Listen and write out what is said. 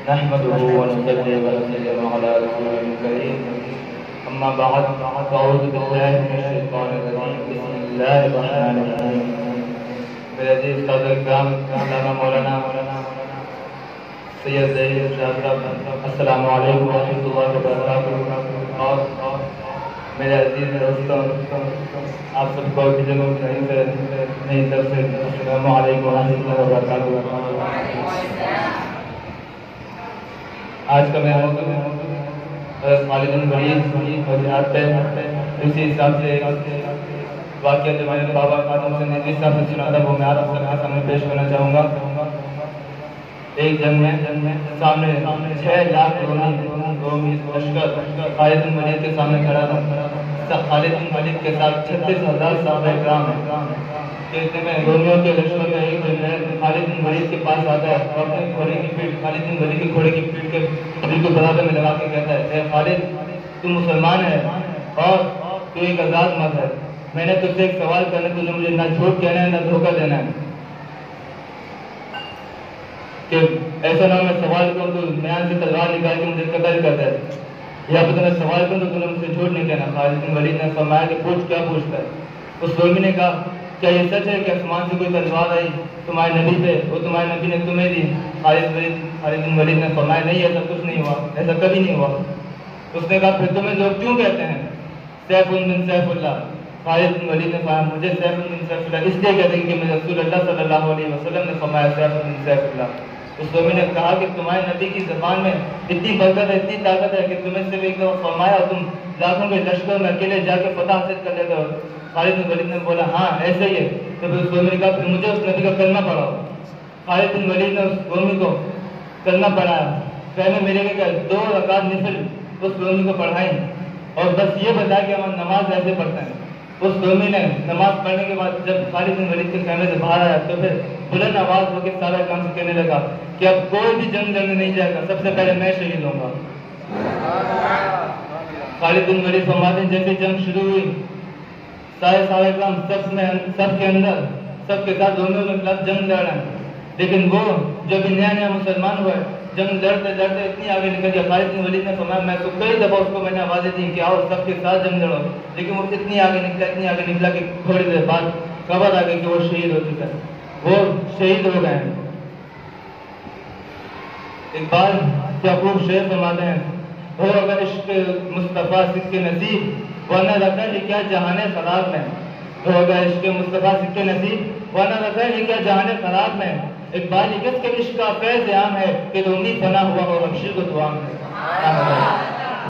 نحمده ونصلي ونسلم على رسوله الكريم أما بعد فأعوذ بالله من الشيطان الرجيم بسم الله الرحمن الرحيم میرے عزیز قادر کرام علامہ مولانا سید ظہیر صاحب السلام علیکم ورحمۃ اللہ وبرکاتہ اور میرے عزیز دوستوں آپ سب کو کی جگہ میری طرف سے السلام علیکم ورحمۃ اللہ وبرکاتہ۔ آج کا میرا موضوع حضرت خالد بن ولید اور جہاد پہ اسی حساب سے واقعہ جو میں نے بابا خاتم سے ندوی صاحب سے سنا تھا وہ میں آپ کے سامنے پیش کرنا چاہوں گا۔ ایک جنگ میں سامنے 6 لاکھ رومی لشکر خالد بن ولید کے سامنے کھڑا تھا۔ خالد بن ولید کے ساتھ 36,000 صحابہ کرام ہیں۔ کہتے ہیں رومیوں کے لشکر کا ایک دن خالد بن ولید کے پاس آتا ہے اور اپنے گھوڑے کی پیٹھ خالد بن ولید کے گھوڑے کی پیٹھ کے بالکل برابر میں لگا کے کہتا ہے اے خالد تو مسلمان ہے اور تو ایک آزاد مرد ہے، میں نے تجھ سے ایک سوال کرنا، تجھے مجھے نہ جھوٹ کہنا ہے نہ دھوکہ دینا ہے کہ ایسا نہ میں سوال کروں تو میان سے تلوار نکال کے مجھے قتل کر دے، یا پھر میں سوال کروں تو تم نے مجھ سے جھوٹ نہیں کہنا۔ خالد بن ولید نے فرمایا کہ پوچھ، کیا پوچھتا ہے؟ اس رومی نے کہا کیا یہ سچ ہے کہ آسمان سے کوئی تلوار آئی تمہارے نبی پہ اور تمہارے نبی نے تمہیں دی؟ خالد بن ولید نے فرمایا نہیں، ایسا کچھ نہیں ہوا، ایسا کبھی نہیں ہوا۔ اس نے کہا پھر تمہیں لوگ کیوں کہتے ہیں سیف بن سیف اللہ؟ خالد بن ولید نے فرمایا مجھے سیف بن سیف اللہ اس لیے کہتے ہیں کہ میں رسول اللہ صلی اللہ علیہ وسلم نے فرمایا سیف بن سیف اللہ۔ اس رومی نے کہا کہ تمہارے نبی کی زبان میں اتنی برکت ہے، اتنی طاقت ہے کہ تمہیں صرف ایک دفعہ فرمایا اور تم لاکھوں کے لشکر میں اکیلے جا کے فتح حاصل کر لیتے ہو۔ خالد بن ولید نے بولا ہاں ایسے ہی ہے۔ تو پھر اس رومی نے کہا پھر مجھے اس نبی کا کلمہ پڑھاؤ۔ خالد بن ولید نے اس رومی کو کلمہ پڑھایا، پہلے میرے کے 2 رکعت نفل اس رومی کو پڑھائیں اور بس یہ بتایا کہ ہم نماز ایسے پڑھتے ہیں۔ اس رومی نے نماز پڑھنے کے بعد جب خالد بن ولید کے خیمے سے باہر آیا تو پھر بلند آواز ہو کے سارا کام سے کہنے لگا کہ اب کوئی بھی جنگ لڑنے نہیں جائے گا، سب سے پہلے میں شہید ہوں گا۔ خالد بن ولید فرماتے ہیں جیسے جنگ شروع ہوئی سارے کرام سب کے اندر سب کے ساتھ رومیوں کے خلاف جنگ لڑ رہے ہیں، لیکن وہ جو بھی نیا مسلمان ہوا ہے جنگ لڑتے اتنی آگے نکل گیا۔ خالد بن ولید نے فرمایا میں تو کئی دفعہ اس کو میں نے آوازیں دی کہ آؤ سب کے ساتھ جنگ لڑو، لیکن وہ اتنی آگے نکلا کہ تھوڑی دیر بعد خبر آ گئی کہ وہ شہید ہو چکا ہے، وہ شہید ہو گئے ہیں۔ اقبال یعقوب شعر فرماتے ہیں ہو اگر عشق مصطفیٰ سکے نصیب ورنہ رکھا ہے کیا جہان خراب میں، ہو اگر عشق مصطفیٰ سکے نصیب ورنہ رکھا ہے کیا جہان خراب میں۔ اقبال کس کے عشق کا فیض عام ہے کہ رومی فنا ہوا اور حبشی کو دعا ہے۔